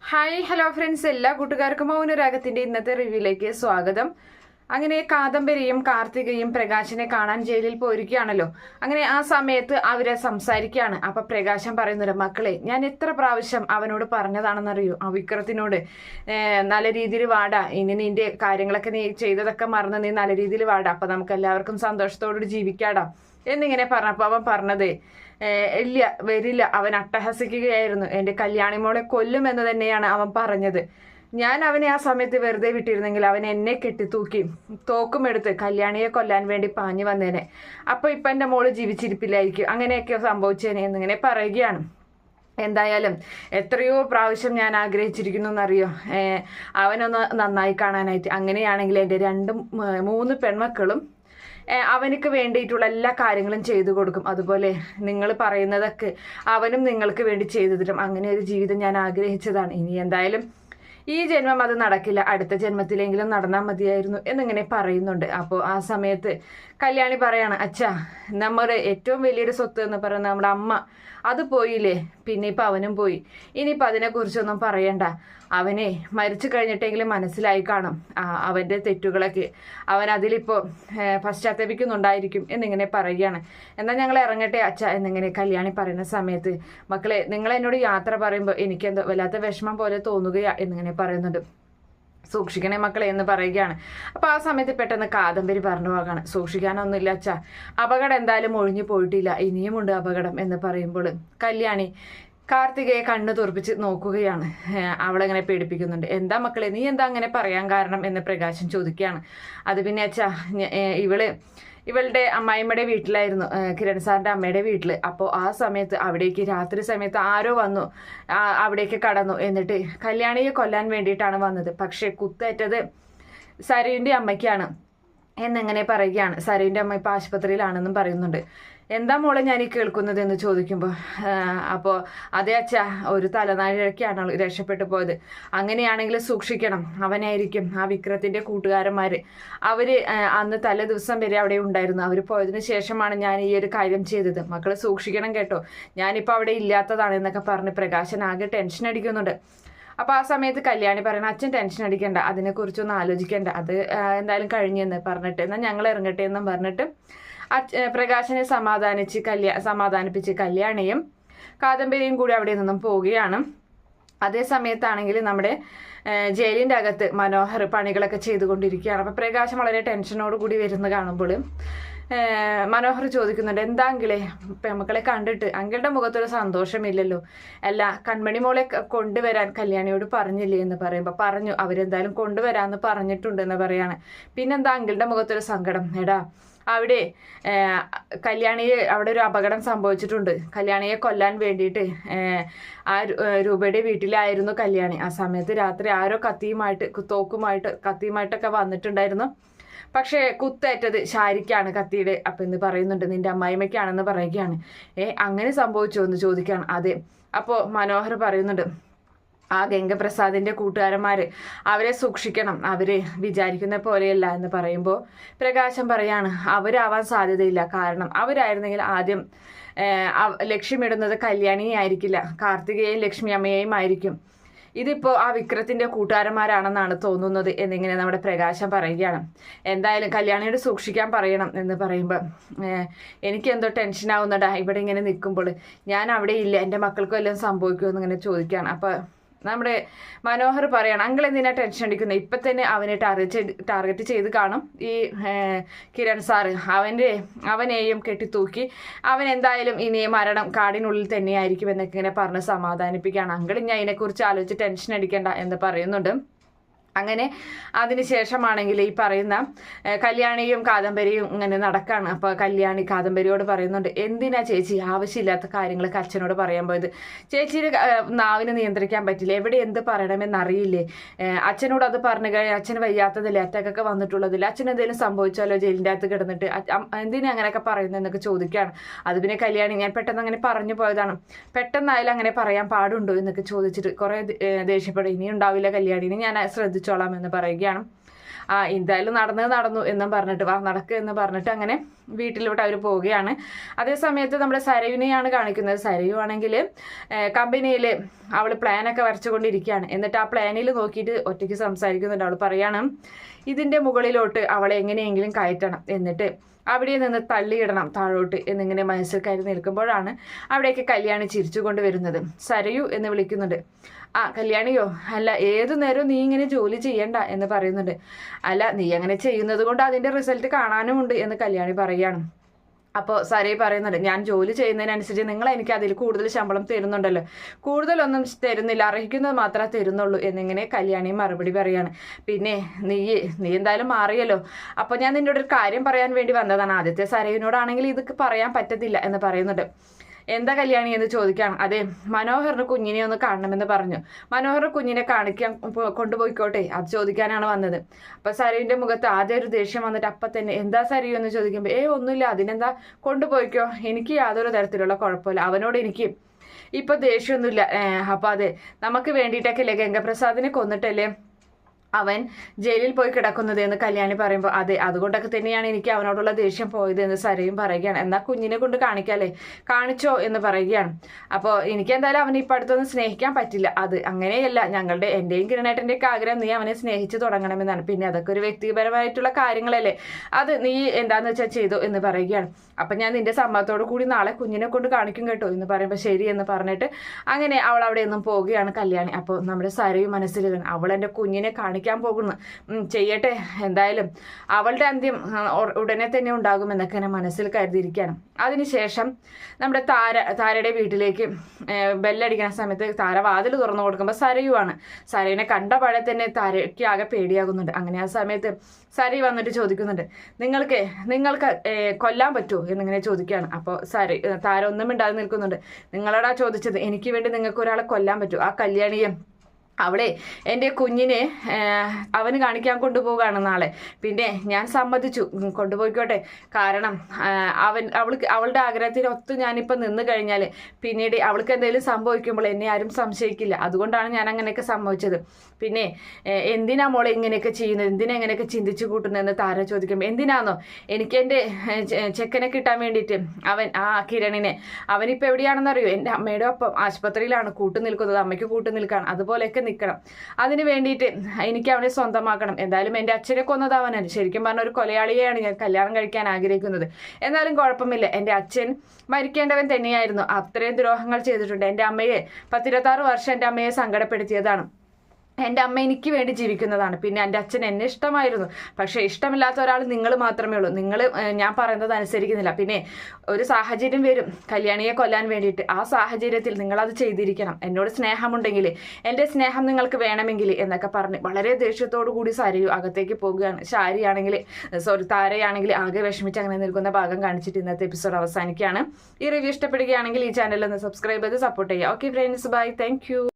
Hi hello friends, എല്ലാ കൂട്ടുകാർക്കും മൗനരാഗത്തിന്റെ ഇന്നത്തെ റിവ്യൂയിലേക്ക് സ്വാഗതം. അങ്ങനെ കാദംബരിയും കാർത്തികയും പ്രകാശിനെ കാണാൻ ജയിലിൽ പോയിരിക്കുകയാണല്ലോ. അങ്ങനെ ആ സമയത്ത് അവരെ സംസാരിക്കുകയാണ്. അപ്പൊ പ്രകാശൻ പറയുന്നുണ്ട്, മക്കളെ ഞാൻ എത്ര പ്രാവശ്യം അവനോട് പറഞ്ഞതാണെന്നറിയോ, ആ വിക്രത്തിനോട് നല്ല രീതിയിൽ വാടാ, ഇനി നിന്റെ കാര്യങ്ങളൊക്കെ നീ ചെയ്തതൊക്കെ മറന്ന് നീ നല്ല രീതിയിൽ വാടാ, അപ്പൊ നമുക്ക് എല്ലാവർക്കും സന്തോഷത്തോടുകൂടി ജീവിക്കാടാ എന്നിങ്ങനെ പറഞ്ഞപ്പോ അവൻ പറഞ്ഞത്, ഇല്ല വരില്ല, അവൻ അട്ടഹസിക്കുകയായിരുന്നു, എൻ്റെ കല്യാണിമോളെ കൊല്ലുമെന്ന് തന്നെയാണ് അവൻ പറഞ്ഞത്. ഞാൻ അവനെ ആ സമയത്ത് വെറുതെ വിട്ടിരുന്നെങ്കിൽ അവൻ എന്നെ കെട്ടിത്തൂക്കി തോക്കുമെടുത്ത് കല്യാണിയെ കൊല്ലാൻ വേണ്ടി പാഞ്ഞു വന്നേനെ. അപ്പൊ ഇപ്പൊ എൻ്റെ മോള് ജീവിച്ചിരിപ്പില്ലായിരിക്കും, അങ്ങനെയൊക്കെ സംഭവിച്ചേനെ എന്നിങ്ങനെ പറയുകയാണ്. എന്തായാലും എത്രയോ പ്രാവശ്യം ഞാൻ ആഗ്രഹിച്ചിരിക്കുന്നു എന്നറിയോ അവനൊന്ന് നന്നായി കാണാനായിട്ട്. അങ്ങനെയാണെങ്കിൽ എൻ്റെ 2-3 പെൺമക്കളും അവനക്ക് വേണ്ടിയിട്ടുള്ള എല്ലാ കാര്യങ്ങളും ചെയ്തു കൊടുക്കും. അതുപോലെ നിങ്ങൾ പറയുന്നതൊക്കെ അവനും നിങ്ങൾക്ക് വേണ്ടി ചെയ്തു തരും. അങ്ങനെ ഒരു ജീവിതം ഞാൻ ആഗ്രഹിച്ചതാണ്. ഇനി എന്തായാലും ഈ ജന്മം അത് നടക്കില്ല, അടുത്ത ജന്മത്തിലെങ്കിലും നടന്നാൽ മതിയായിരുന്നു എന്നിങ്ങനെ പറയുന്നുണ്ട്. അപ്പോൾ ആ സമയത്ത് കല്യാണി പറയാണ്, അച്ഛാ നമ്മുടെ ഏറ്റവും വലിയൊരു സ്വത്ത് എന്ന് പറയുന്നത് നമ്മുടെ അമ്മ, അത് പോയില്ലേ, പിന്നെ ഇപ്പം അവനും പോയി. ഇനിയിപ്പോൾ അതിനെക്കുറിച്ചൊന്നും പറയണ്ട, അവനെ മരിച്ചു കഴിഞ്ഞിട്ടെങ്കിലും മനസ്സിലായി കാണും അവൻ്റെ തെറ്റുകളൊക്കെ, അവൻ അതിലിപ്പോൾ പശ്ചാത്തപിക്കുന്നുണ്ടായിരിക്കും എന്നിങ്ങനെ പറയുകയാണ്. എന്നാൽ ഞങ്ങൾ ഇറങ്ങട്ടെ അച്ഛ എന്നിങ്ങനെ കല്യാണി പറയുന്ന സമയത്ത്, മക്കളെ നിങ്ങൾ എന്നോട് യാത്ര പറയുമ്പോൾ എനിക്കെന്തോ വല്ലാത്ത വിഷമം പോലെ തോന്നുകയാ എന്നിങ്ങനെ പറയുന്നുണ്ട്. സൂക്ഷിക്കണേ മക്കളെ എന്ന് പറയുകയാണ്. അപ്പോൾ ആ സമയത്ത് പെട്ടെന്ന് കാദംബരി പറഞ്ഞു പോകാണ്, സൂക്ഷിക്കാനൊന്നുമില്ല അച്ഛാ, അപകടം എന്തായാലും ഒഴിഞ്ഞു പോയിട്ടില്ല, ഇനിയുമുണ്ട് അപകടം എന്ന് പറയുമ്പോൾ കല്യാണി കാർത്തികയെ കണ്ണു തുറപ്പിച്ച് നോക്കുകയാണ്. അവളെങ്ങനെ പേടിപ്പിക്കുന്നുണ്ട്. എന്താ മക്കളെ നീ എന്താ അങ്ങനെ പറയാൻ കാരണം എന്ന് പ്രകാശൻ ചോദിക്കുകയാണ്. അത് പിന്നെ അച്ഛാ, ഇവളുടെ അമ്മായിമ്മയുടെ വീട്ടിലായിരുന്നു, കിരൺ സാറിൻ്റെ അമ്മയുടെ വീട്ടിൽ. അപ്പോൾ ആ സമയത്ത് അവിടേക്ക് രാത്രി സമയത്ത് ആരോ വന്നു, അവിടേക്ക് കടന്നു, എന്നിട്ട് കല്യാണിയെ കൊല്ലാൻ വേണ്ടിയിട്ടാണ് വന്നത്. പക്ഷേ കുത്തേറ്റത് സരുവിൻ്റെ അമ്മയ്ക്കാണ് എന്നിങ്ങനെ പറയുകയാണ്. സരുവിൻ്റെ അമ്മ ഇപ്പോൾ ആശുപത്രിയിലാണെന്നും പറയുന്നുണ്ട്. എന്താ മോളെ ഞാൻ ഈ കേൾക്കുന്നത് എന്ന് ചോദിക്കുമ്പോൾ, അപ്പോൾ അതേ അച്ഛാ, ഒരു തലനാരിഴക്കാണ് രക്ഷപ്പെട്ടു പോയത്. അങ്ങനെയാണെങ്കിൽ സൂക്ഷിക്കണം, അവനായിരിക്കും ആ വിക്രത്തിൻ്റെ കൂട്ടുകാരന്മാർ. അവർ അന്ന് തലേ ദിവസം വരെ അവിടെ ഉണ്ടായിരുന്നു. അവർ പോയതിനു ശേഷമാണ് ഞാൻ ഈ ഒരു കാര്യം ചെയ്തത്. മക്കൾ സൂക്ഷിക്കണം കേട്ടോ, ഞാനിപ്പോൾ അവിടെ ഇല്ലാത്തതാണ് എന്നൊക്കെ പറഞ്ഞ് പ്രകാശൻ ആകെ ടെൻഷൻ അടിക്കുന്നുണ്ട്. അപ്പോൾ ആ സമയത്ത് കല്യാണി പറയണം, അച്ഛൻ ടെൻഷൻ അടിക്കണ്ട, അതിനെക്കുറിച്ചൊന്നും ആലോചിക്കേണ്ട, അത് എന്തായാലും കഴിഞ്ഞെന്ന് പറഞ്ഞിട്ട് എന്നാൽ ഞങ്ങൾ ഇറങ്ങട്ടെ എന്നും പറഞ്ഞിട്ട് പ്രകാശനെ സമാധാനിപ്പിച്ച് കല്യാണിയും കാദംബരിയും കൂടി അവിടെ നിന്നും പോവുകയാണ്. അതേ സമയത്താണെങ്കിൽ നമ്മുടെ ജയിലിൻ്റെ അകത്ത് മനോഹർ പണികളൊക്കെ ചെയ്തുകൊണ്ടിരിക്കുകയാണ്. അപ്പോൾ പ്രകാശം വളരെ ടെൻഷനോട് കൂടി വരുന്ന കാണുമ്പോൾ മനോഹർ ചോദിക്കുന്നുണ്ട്, എന്താ അങ്കിളെ പെമ്മക്കളെ കണ്ടിട്ട് അങ്കിളുടെ മുഖത്തൊരു സന്തോഷമില്ലല്ലോ, അല്ല കൺമണി മോളെ കൊണ്ടുവരാൻ കല്യാണിയോട് പറഞ്ഞില്ലേ എന്ന് പറയുമ്പോൾ, പറഞ്ഞു, അവരെന്തായാലും കൊണ്ടുവരാമെന്ന് പറഞ്ഞിട്ടുണ്ട് എന്ന് പറയാണ്. പിന്നെന്താ അങ്കിളുടെ മുഖത്തൊരു സങ്കടം, എടാ അവിടെ കല്യാണിയെ അവിടെ ഒരു അപകടം സംഭവിച്ചിട്ടുണ്ട്, കല്യാണിയെ കൊല്ലാൻ വേണ്ടിയിട്ട് ആ രൂപയുടെ വീട്ടിലായിരുന്നു കല്യാണി. ആ സമയത്ത് രാത്രി ആരോ കത്തിയുമായിട്ടൊക്കെ വന്നിട്ടുണ്ടായിരുന്നു. പക്ഷേ കുത്തേറ്റത് ശാരിക്കാണ് കത്തിയുടെ. അപ്പം എന്ന് പറയുന്നുണ്ട്, നിന്റെ അമ്മായിമ്മയ്ക്കാണെന്ന് പറയുകയാണ്. അങ്ങനെ സംഭവിച്ചോ എന്ന് ചോദിക്കുകയാണ്. അതെ. അപ്പോൾ മനോഹർ പറയുന്നുണ്ട്, ആ ഗംഗപ്രസാദിൻ്റെ കൂട്ടുകാരന്മാർ, അവരെ സൂക്ഷിക്കണം, അവർ വിചാരിക്കുന്ന പോലെയല്ല എന്ന് പറയുമ്പോൾ പ്രകാശം പറയാണ്, അവരാവാൻ സാധ്യതയില്ല, കാരണം അവരായിരുന്നെങ്കിൽ ആദ്യം ലക്ഷ്യമിടുന്നത് കല്യാണിയെ ആയിരിക്കില്ല, കാർത്തികയെയും ലക്ഷ്മി അമ്മയെയും ആയിരിക്കും. ഇതിപ്പോൾ ആ വിക്രത്തിൻ്റെ കൂട്ടുകാരന്മാരാണെന്നാണ് തോന്നുന്നത് എന്നിങ്ങനെ നമ്മുടെ പ്രകാശം പറയുകയാണ്. എന്തായാലും കല്യാണിയോട് സൂക്ഷിക്കാൻ പറയണം എന്ന് പറയുമ്പോൾ എനിക്കെന്തോ ടെൻഷനാവുന്നുണ്ടാ ഇവിടെ ഇങ്ങനെ നിൽക്കുമ്പോൾ, ഞാൻ അവിടെ ഇല്ല, എൻ്റെ മക്കൾക്കും എല്ലാം സംഭവിക്കുമെന്ന് ഇങ്ങനെ ചോദിക്കുകയാണ്. അപ്പോൾ നമ്മുടെ മനോഹർ പറയണം, അങ്കിൾ എന്തിനാ ടെൻഷൻ അടിക്കുന്നത്, ഇപ്പം തന്നെ അവനെ ടാർഗറ്റ് ചെയ്ത് കാണും ഈ കിരൺ സാറ്, അവനെയും കെട്ടിത്തൂക്കി, അവൻ എന്തായാലും ഇനി മരണം കാടിനുള്ളിൽ തന്നെയായിരിക്കും എന്നൊക്കെ ഇങ്ങനെ പറഞ്ഞ് സമാധാനിപ്പിക്കുകയാണ്. അങ്കിൾ ഇനി അതിനെക്കുറിച്ച് ആലോചിച്ച് ടെൻഷൻ അടിക്കേണ്ട എന്ന് പറയുന്നുണ്ട്. അങ്ങനെ അതിനുശേഷമാണെങ്കിൽ ഈ പറയുന്ന കല്യാണിയും കാദംബരിയും ഇങ്ങനെ നടക്കാണ്. അപ്പോൾ കല്യാണി കാദംബരിയോട് പറയുന്നുണ്ട്, എന്തിനാ ചേച്ചി ആവശ്യമില്ലാത്ത കാര്യങ്ങളൊക്കെ അച്ഛനോട് പറയാൻ പോയത്, ചേച്ചിയുടെ നാവിനെ നിയന്ത്രിക്കാൻ പറ്റില്ല, എവിടെ എന്ത് പറയണമെന്നറിയില്ലേ, അച്ഛനോട് അത് പറഞ്ഞു കഴിഞ്ഞാൽ അച്ഛന് വയ്യാത്തതല്ലേ, അറ്റാക്കൊക്കെ വന്നിട്ടുള്ളതില്ല, അച്ഛൻ എന്തെങ്കിലും സംഭവിച്ചാലോ ജയിലിൻ്റെ അകത്ത് കിടന്നിട്ട്, എന്തിനാ അങ്ങനെയൊക്കെ പറയുന്നതെന്നൊക്കെ ചോദിക്കുകയാണ്. അത് പിന്നെ കല്യാണി, ഞാൻ പെട്ടെന്ന് അങ്ങനെ പറഞ്ഞു പോയതാണ്, പെട്ടെന്നായാലും അങ്ങനെ പറയാൻ പാടുണ്ടോ എന്നൊക്കെ ചോദിച്ചിട്ട് കുറേ ദേഷ്യപ്പെടും. ഇനി ഉണ്ടാവില്ല കല്യാണി, ഇനി ഞാൻ ശ്രദ്ധിച്ചോളാം എന്ന് പറയുകയാണ്. എന്തായാലും നടന്നു എന്നും പറഞ്ഞിട്ട് വാ നടക്കുക എന്ന് പറഞ്ഞിട്ട് അങ്ങനെ വീട്ടിലോട്ട് അവർ പോവുകയാണ്. അതേ സമയത്ത് നമ്മുടെ സരയുവിനെയാണ് കാണിക്കുന്നത്. സരയു ആണെങ്കിൽ കമ്പനിയിൽ അവൾ പ്ലാനൊക്കെ വരച്ചുകൊണ്ടിരിക്കുകയാണ്. എന്നിട്ട് ആ പ്ലാനിൽ നോക്കിയിട്ട് ഒറ്റയ്ക്ക് സംസാരിക്കുന്നുണ്ട്. അവൾ പറയാണ് ഇതിൻ്റെ മുകളിലോട്ട് അവളെ എങ്ങനെയെങ്കിലും കയറ്റണം, എന്നിട്ട് അവിടെ നിന്ന് തള്ളിയിടണം താഴോട്ട് എന്നിങ്ങനെ മനസ്സിൽ കരുതി നിൽക്കുമ്പോഴാണ് അവിടേക്ക് കല്യാണി ചിരിച്ചുകൊണ്ട് വരുന്നത്. സരയു എന്ന് വിളിക്കുന്നുണ്ട്. കല്യാണിയോ, അല്ല ഏതു നേരവും നീ ഇങ്ങനെ ജോലി ചെയ്യണ്ട എന്ന് പറയുന്നുണ്ട്. അല്ല നീ അങ്ങനെ ചെയ്യുന്നത് കൊണ്ട് അതിൻ്റെ റിസൾട്ട് കാണാനുമുണ്ട് എന്ന് കല്യാണി പറയുകയാണ്. അപ്പോൾ സരയു പറയുന്നുണ്ട്, ഞാൻ ജോലി ചെയ്യുന്നതിനനുസരിച്ച് നിങ്ങൾ എനിക്ക് അതിൽ കൂടുതൽ ശമ്പളം തരുന്നുണ്ടല്ലോ, കൂടുതലൊന്നും തരുന്നില്ല, അർഹിക്കുന്നത് മാത്രമേ തരുന്നുള്ളൂ എന്നിങ്ങനെ കല്യാണി മറുപടി പറയാണ്. പിന്നെ നീ എന്തായാലും മാറിയല്ലോ, അപ്പോൾ ഞാൻ നിന്നോട് ഒരു കാര്യം പറയാൻ വേണ്ടി വന്നതാണ്. ആദ്യത്തെ സരയുവിനോടാണെങ്കിൽ ഇത് പറയാൻ പറ്റത്തില്ല എന്ന് പറയുന്നുണ്ട്. എന്താ കല്യാണി എന്ന് ചോദിക്കുകയാണ്. അതെ, മനോഹറിന് കുഞ്ഞിനെ ഒന്ന് കാണണമെന്ന് പറഞ്ഞു. മനോഹർ കുഞ്ഞിനെ കാണിക്കാൻ കൊണ്ടുപോയിക്കോട്ടെ, അത് ചോദിക്കാനാണ് വന്നത്. അപ്പൊ സരയുവിന്റെ മുഖത്ത് ആദ്യം ഒരു ദേഷ്യം വന്നിട്ട് അപ്പം തന്നെ എന്താ സരയു എന്ന് ചോദിക്കുമ്പോൾ ഒന്നുമില്ല, അതിനെന്താ, കൊണ്ടുപോയിക്കോ, എനിക്ക് യാതൊരു തരത്തിലുള്ള കുഴപ്പമില്ല, അവനോട് എനിക്ക് ഇപ്പൊ ദേഷ്യമൊന്നുമില്ല. അപ്പൊ അതെ, നമുക്ക് വേണ്ടിയിട്ടൊക്കെ അല്ലേ ഗംഗപ്രസാദിനെ കൊന്നിട്ടല്ലേ അവൻ ജയിലിൽ പോയി കിടക്കുന്നത് എന്ന് കല്യാണി പറയുമ്പോൾ അതെ, അതുകൊണ്ടൊക്കെ തന്നെയാണ് എനിക്ക് അവനോടുള്ള ദേഷ്യം പോയത് എന്ന് സരയും പറയുകയാണ്. എന്നാൽ കുഞ്ഞിനെ കൊണ്ട് കാണിക്കാല്ലേ, കാണിച്ചോ എന്ന് പറയുകയാണ്. അപ്പോൾ എനിക്ക് എന്തായാലും അവനെ ഇപ്പം അടുത്തൊന്നും സ്നേഹിക്കാൻ പറ്റില്ല. അത് അങ്ങനെയല്ല, എൻ്റെയും കിരണേട്ടൻ്റെ ഒക്കെ ആഗ്രഹം നീ അവനെ സ്നേഹിച്ച് തുടങ്ങണമെന്നാണ്. പിന്നെ അതൊക്കെ ഒരു വ്യക്തിപരമായിട്ടുള്ള കാര്യങ്ങളല്ലേ, അത് നീ എന്താന്ന് വെച്ചാൽ ചെയ്തോ എന്ന് പറയുകയാണ്. അപ്പം ഞാൻ നിന്റെ സമ്മതത്തോടു കൂടി നാളെ കുഞ്ഞിനെ കൊണ്ട് കാണിക്കും കേട്ടോ എന്ന് പറയുമ്പോൾ ശരി എന്ന് പറഞ്ഞിട്ട് അങ്ങനെ അവൾ അവിടെ നിന്നും പോവുകയാണ് കല്യാണി. അപ്പോൾ നമ്മുടെ സരയും മനസ്സിൽ അവൾ എൻ്റെ കുഞ്ഞിനെ കാണിക്കാൻ പോകുന്നു, ചെയ്യട്ടെ, എന്തായാലും അവളുടെ അന്ത്യം ഉടനെ തന്നെ ഉണ്ടാകുമെന്നൊക്കെ എന്നെ മനസ്സിൽ കരുതിയിരിക്കുകയാണ്. അതിനുശേഷം നമ്മുടെ താരയുടെ വീട്ടിലേക്ക് ബെല്ലടിക്കുന്ന സമയത്ത് താര വാതിൽ തുറന്നു കൊടുക്കുമ്പോൾ സരയുവാണ്. സരയുവിനെ കണ്ട പാടെ തന്നെ താരയ്ക്ക് ആകെ പേടിയാകുന്നുണ്ട്. അങ്ങനെ ആ സമയത്ത് സരയു വന്നിട്ട് ചോദിക്കുന്നുണ്ട്, നിങ്ങൾക്ക് കൊല്ലാൻ പറ്റുമോ എന്നിങ്ങനെ ചോദിക്കുകയാണ്. അപ്പോൾ താര ഒന്നും മിണ്ടാതെ നിൽക്കുന്നുണ്ട്. നിങ്ങളോടാ ചോദിച്ചത്, എനിക്ക് വേണ്ടി നിങ്ങൾക്ക് ഒരാളെ കൊല്ലാൻ പറ്റുമോ? ആ കല്യാണിയെ, അവളെ എൻ്റെ കുഞ്ഞിനെ അവന് കാണിക്കാൻ കൊണ്ടുപോവുകയാണ് നാളെ. പിന്നെ ഞാൻ സമ്മതിച്ചു, കൊണ്ടുപോയിക്കോട്ടെ, കാരണം അവളുടെ ആഗ്രഹത്തിനൊത്ത് ഞാനിപ്പോൾ നിന്ന് കഴിഞ്ഞാൽ പിന്നീട് അവൾക്ക് എന്തെങ്കിലും സംഭവിക്കുമ്പോൾ എന്നെ ആരും സംശയിക്കില്ല. അതുകൊണ്ടാണ് ഞാൻ അങ്ങനെയൊക്കെ സംഭവിച്ചത്. പിന്നെ എന്തിനാ മോളെ ഇങ്ങനെയൊക്കെ ചെയ്യുന്നത്, എന്തിനാ ഇങ്ങനെയൊക്കെ ചിന്തിച്ചു കൂട്ടുന്നതെന്ന് താര ചോദിക്കുമ്പോൾ എന്തിനാന്നോ, എനിക്ക് എൻ്റെ ചെക്കനെ കിട്ടാൻ വേണ്ടിയിട്ട് കിരണിനെ, അവനിപ്പോൾ എവിടെയാണെന്നറിയോ, എൻ്റെ അമ്മയുടെ ഒപ്പം ആശുപത്രിയിലാണ് കൂട്ടു നിൽക്കുന്നത്, അമ്മയ്ക്ക് കൂട്ടു നിൽക്കുകയാണ്, അതുപോലെയൊക്കെ നിൽക്കണം. അതിന് വേണ്ടിയിട്ട് എനിക്ക് അവനെ സ്വന്തമാക്കണം. എന്തായാലും എൻ്റെ അച്ഛനെ കൊന്നത് അവനാണ്. ശരിക്കും പറഞ്ഞ ഒരു കൊലയാളിയെയാണ് ഞാൻ കല്യാണം കഴിക്കാൻ ആഗ്രഹിക്കുന്നത്. എന്നാലും കുഴപ്പമില്ല, എൻ്റെ അച്ഛൻ മരിക്കേണ്ടവൻ തന്നെയായിരുന്നു. അത്രയും ദ്രോഹങ്ങൾ ചെയ്തിട്ടുണ്ട്. എൻ്റെ അമ്മയെ 10-26 വർഷം എൻ്റെ അമ്മയെ സങ്കടപ്പെടുത്തിയതാണ്. എൻ്റെ അമ്മ എനിക്ക് വേണ്ടി ജീവിക്കുന്നതാണ്. പിന്നെ എൻ്റെ അച്ഛൻ എന്നെ ഇഷ്ടമായിരുന്നു. പക്ഷേ ഇഷ്ടമില്ലാത്ത ഒരാൾ നിങ്ങൾ മാത്രമേ ഉള്ളൂ. നിങ്ങൾ ഞാൻ പറയുന്നത് അനുസരിക്കുന്നില്ല. പിന്നെ ഒരു സാഹചര്യം വരും കല്യാണിയെ കൊല്ലാൻ വേണ്ടിയിട്ട്. ആ സാഹചര്യത്തിൽ നിങ്ങളത് ചെയ്തിരിക്കണം. എന്നോട് സ്നേഹമുണ്ടെങ്കിൽ, എൻ്റെ സ്നേഹം നിങ്ങൾക്ക് വേണമെങ്കിൽ എന്നൊക്കെ പറഞ്ഞ് വളരെ ദേഷ്യത്തോടു കൂടി സരയു അകത്തേക്ക് പോവുകയാണ്. താരയാണെങ്കിൽ ആകെ വിഷമിച്ച് അങ്ങനെ നിൽക്കുന്ന ഭാഗം കാണിച്ചിട്ട് ഇന്നത്തെ എപ്പിസോഡ് അവസാനിക്കുകയാണ്. ഈ റിവ്യൂ ഇഷ്ടപ്പെടുകയാണെങ്കിൽ ഈ ചാനൽ ഒന്ന് സബ്സ്ക്രൈബ് ചെയ്ത് സപ്പോർട്ട് ചെയ്യുക. Okay friends, bye, thank U.